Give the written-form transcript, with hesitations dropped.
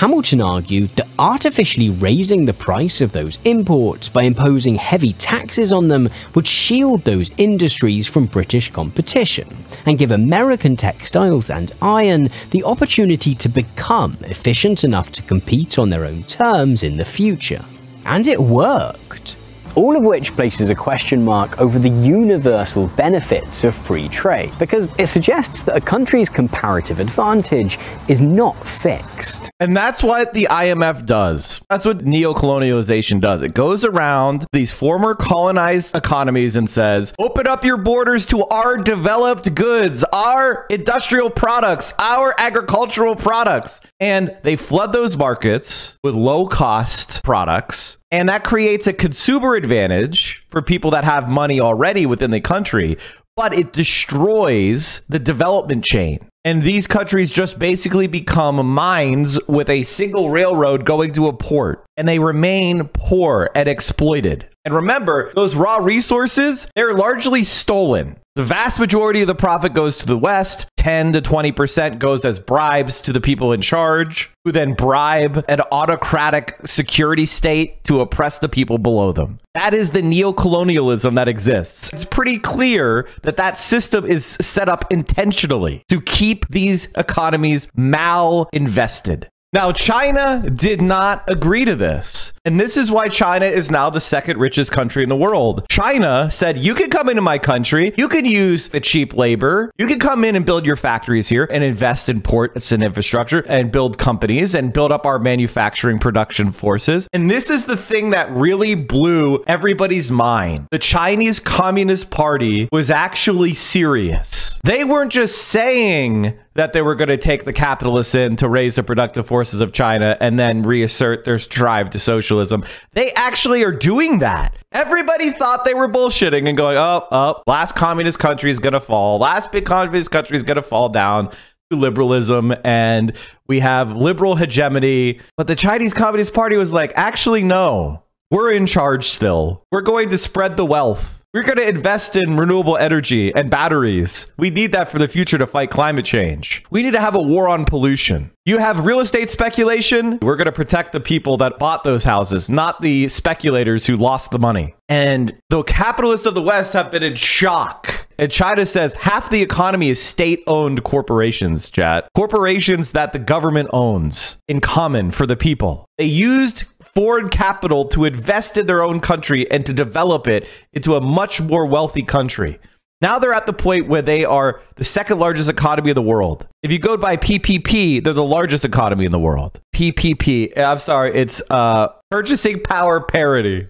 Hamilton argued that artificially raising the price of those imports by imposing heavy taxes on them would shield those industries from British competition and give American textiles and iron the opportunity to become efficient enough to compete on their own terms in the future. And it worked. All of which places a question mark over the universal benefits of free trade, because it suggests that a country's comparative advantage is not fixed. And that's what the IMF does. That's what neo-colonialization does. It goes around these former colonized economies and says, open up your borders to our developed goods, our industrial products, our agricultural products. And they flood those markets with low-cost products. And that creates a consumer advantage for people that have money already within the country, but it destroys the development chain. And these countries just basically become mines with a single railroad going to a port, and they remain poor and exploited. And remember, those raw resources, they're largely stolen. The vast majority of the profit goes to the West. 10 to 20% goes as bribes to the people in charge, who then bribe an autocratic security state to oppress the people below them. That is the neo-colonialism that exists. It's pretty clear that that system is set up intentionally to keep these economies mal-invested. Now, China did not agree to this. And this is why China is now the second richest country in the world. China said, you can come into my country, you can use the cheap labor, you can come in and build your factories here and invest in ports and infrastructure and build companies and build up our manufacturing production forces. And this is the thing that really blew everybody's mind. The Chinese Communist Party was actually serious. They weren't just saying that they were going to take the capitalists in to raise the productive forces of China and then reassert their drive to socialism. They actually are doing that. Everybody thought they were bullshitting and going, last communist country is going to fall. Last big communist country is going to fall down to liberalism, and we have liberal hegemony. But the Chinese Communist Party was like, actually, no, we're in charge still. We're going to spread the wealth. We're going to invest in renewable energy and batteries. We need that for the future to fight climate change. We need to have a war on pollution. You have real estate speculation. We're going to protect the people that bought those houses, not the speculators who lost the money. And the capitalists of the West have been in shock. And China says half the economy is state-owned corporations, chat. Corporations that the government owns in common for the people. They used foreign capital to invest in their own country and to develop it into a much more wealthy country. Now they're at the point where they are the second largest economy in the world. If you go by PPP, they're the largest economy in the world. PPP, I'm sorry, it's purchasing power parity.